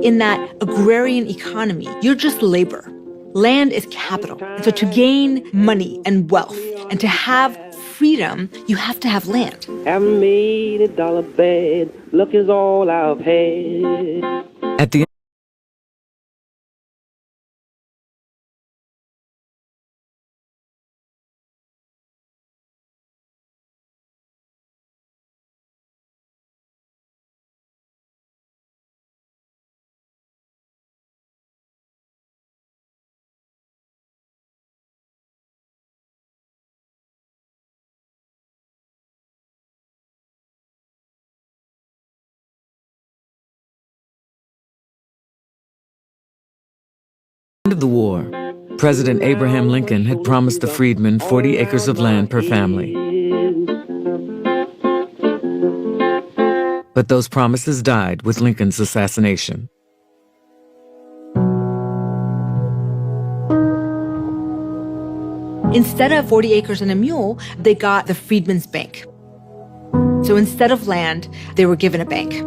In that agrarian economy, you're just labor. Land is capital. And so to gain money and wealth and to have freedom, you have to have land. Haven't made $1 bed. Luck is all I've had. At the end of the war, President Abraham Lincoln had promised the freedmen 40 acres of land per family. But those promises died with Lincoln's assassination. Instead of 40 acres and a mule, they got the Freedmen's Bank. So instead of land, they were given a bank.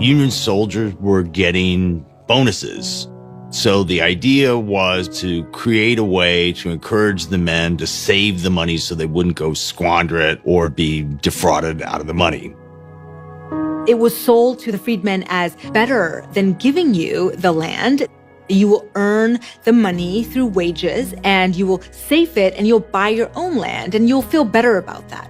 Union soldiers were getting bonuses. So the idea was to create a way to encourage the men to save the money so they wouldn't go squander it or be defrauded out of the money. It was sold to the freedmen as better than giving you the land. You will earn the money through wages and you will save it and you'll buy your own land and you'll feel better about that.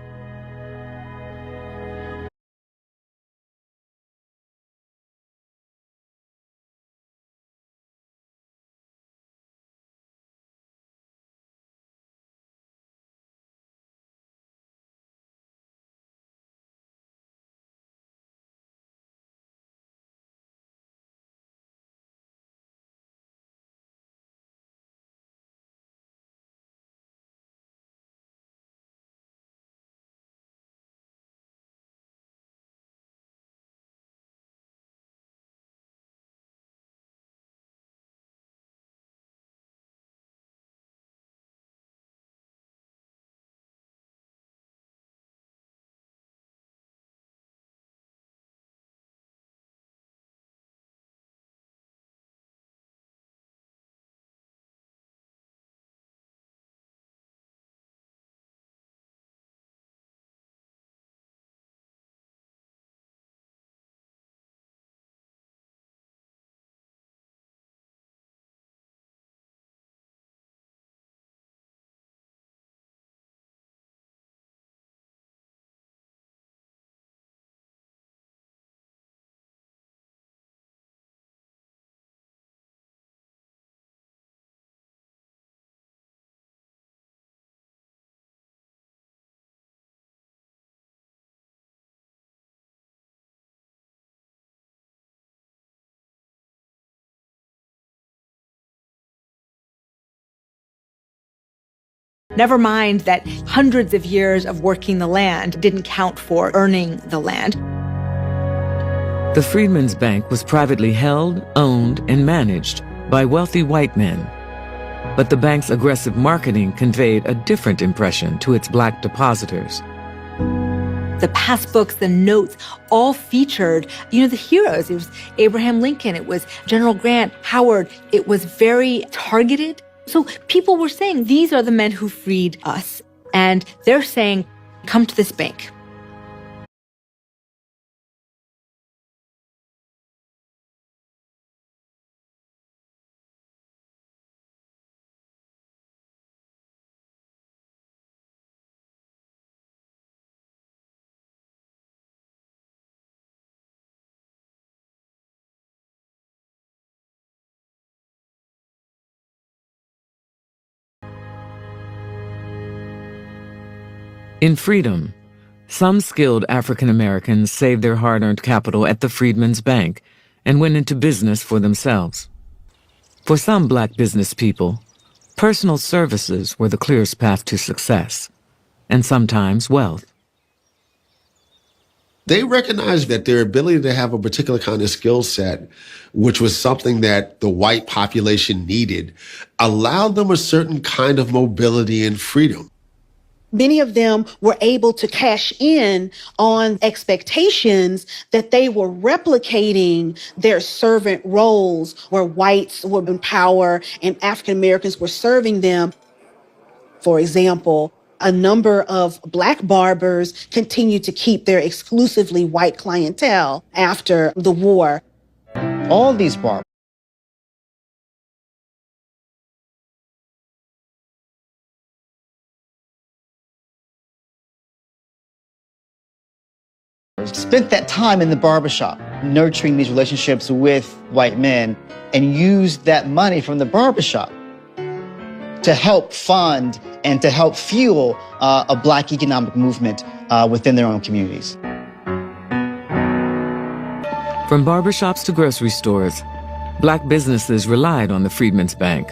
Never mind that hundreds of years of working the land didn't count for earning the land. The Freedmen's Bank was privately held, owned, and managed by wealthy white men. But the bank's aggressive marketing conveyed a different impression to its black depositors. The passbooks, the notes, all featured, the heroes. It was Abraham Lincoln. It was General Grant, Howard. It was very targeted. So people were saying, these are the men who freed us. And they're saying, come to this bank. In freedom, some skilled African Americans saved their hard-earned capital at the Freedmen's Bank and went into business for themselves. For some black business people, personal services were the clearest path to success, and sometimes wealth. They recognized that their ability to have a particular kind of skill set, which was something that the white population needed, allowed them a certain kind of mobility and freedom. Many of them were able to cash in on expectations that they were replicating their servant roles where whites were in power and African Americans were serving them. For example, a number of Black barbers continued to keep their exclusively white clientele after the war. All these barbers spent that time in the barbershop, nurturing these relationships with white men, and used that money from the barbershop to help fund and to help fuel a Black economic movement within their own communities. From barbershops to grocery stores, Black businesses relied on the Freedmen's Bank.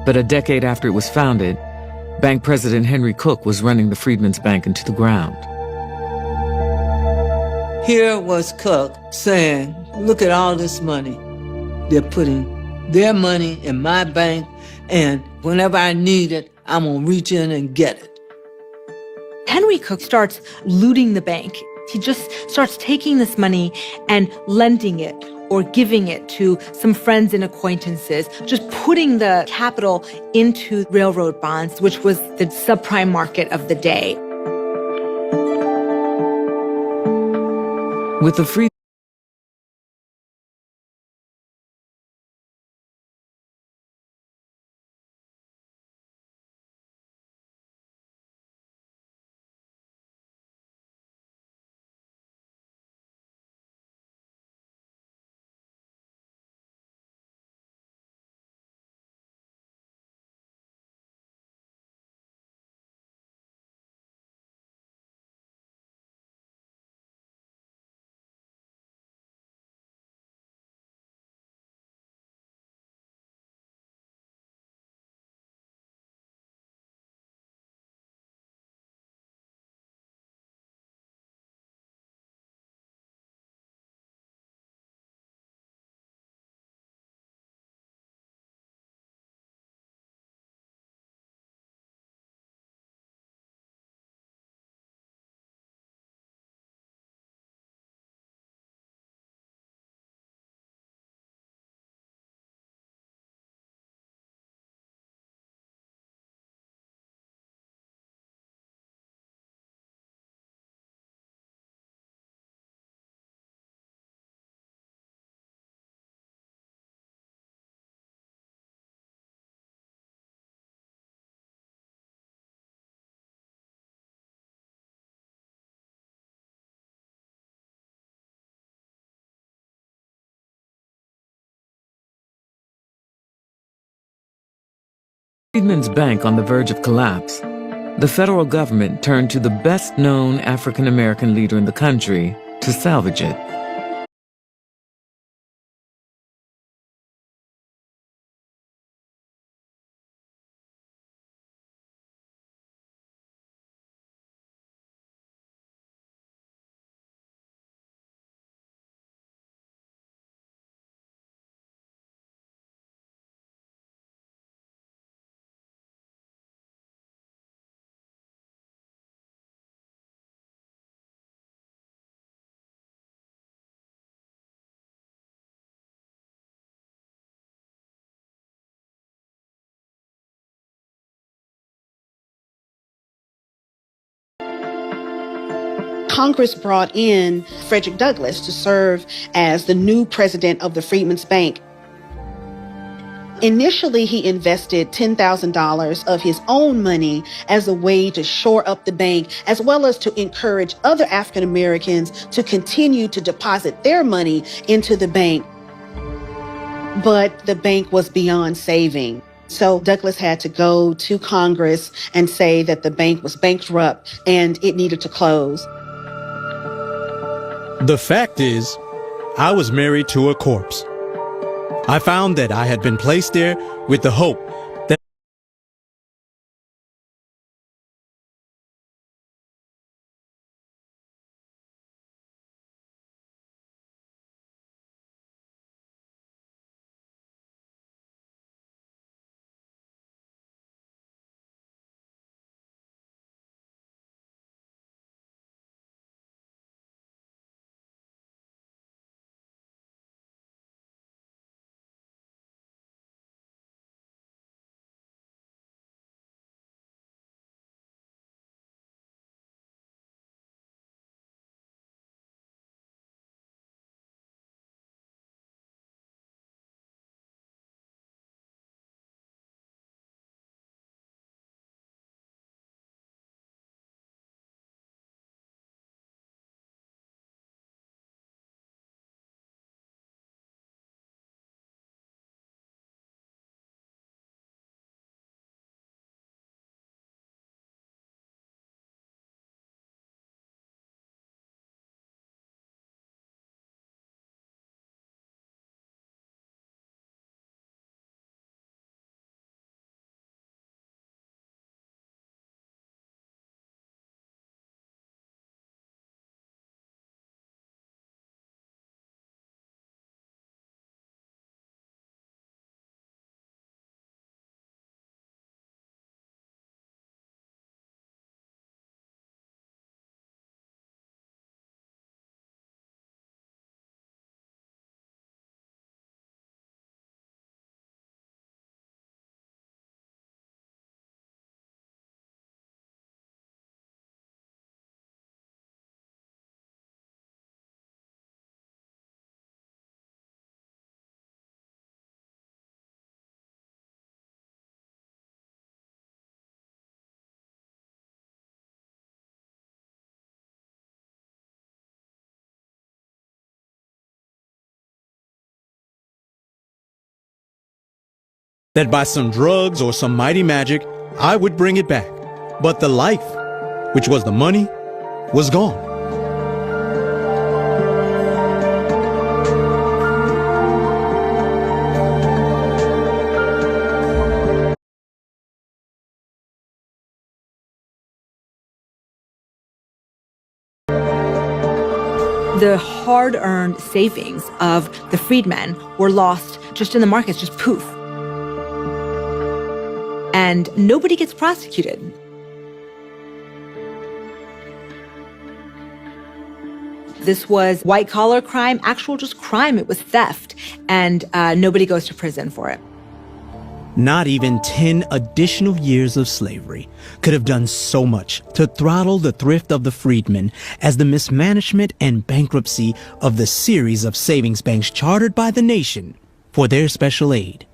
But a decade after it was founded, bank president Henry Cook was running the Freedmen's Bank into the ground. Here was Cook saying, look at all this money. They're putting their money in my bank, and whenever I need it, I'm gonna reach in and get it. Henry Cook starts looting the bank. He just starts taking this money and lending it or giving it to some friends and acquaintances, just putting the capital into railroad bonds, which was the subprime market of the day. With the Freedmen's Bank on the verge of collapse, the federal government turned to the best-known African-American leader in the country to salvage it. Congress brought in Frederick Douglass to serve as the new president of the Freedmen's Bank. Initially, he invested $10,000 of his own money as a way to shore up the bank, as well as to encourage other African Americans to continue to deposit their money into the bank. But the bank was beyond saving. So Douglass had to go to Congress and say that the bank was bankrupt and it needed to close. The fact is, I was married to a corpse. I found that I had been placed there with the hope that by some drugs or some mighty magic, I would bring it back. But the life, which was the money, was gone. The hard-earned savings of the freedmen were lost just in the markets, just poof. And nobody gets prosecuted. This was white-collar crime, actual just crime. It was theft, and nobody goes to prison for it. Not even 10 additional years of slavery could have done so much to throttle the thrift of the freedmen as the mismanagement and bankruptcy of the series of savings banks chartered by the nation for their special aid.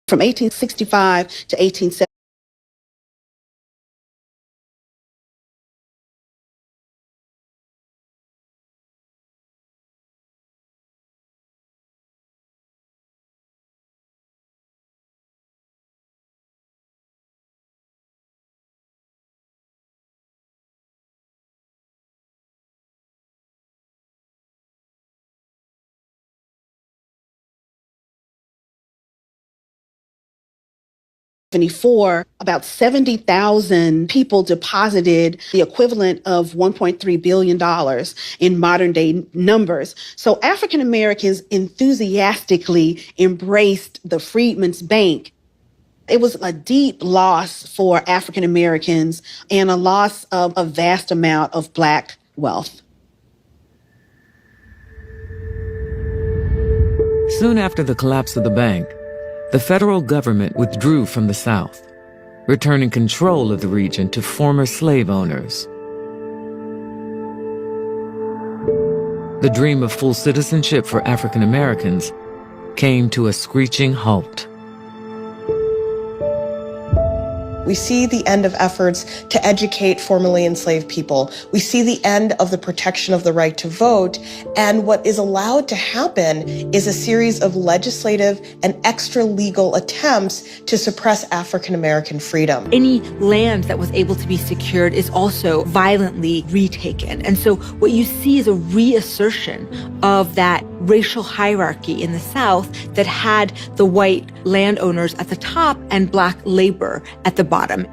From 1865 to 1870. About 70,000 people deposited the equivalent of $1.3 billion in modern day numbers. So African Americans enthusiastically embraced the Freedmen's Bank. It was a deep loss for African Americans and a loss of a vast amount of Black wealth. Soon after the collapse of the bank, the federal government withdrew from the South, returning control of the region to former slave owners. The dream of full citizenship for African Americans came to a screeching halt. We see the end of efforts to educate formerly enslaved people. We see the end of the protection of the right to vote. And what is allowed to happen is a series of legislative and extra-legal attempts to suppress African-American freedom. Any land that was able to be secured is also violently retaken. And so what you see is a reassertion of that racial hierarchy in the South that had the white landowners at the top and Black labor at the bottom.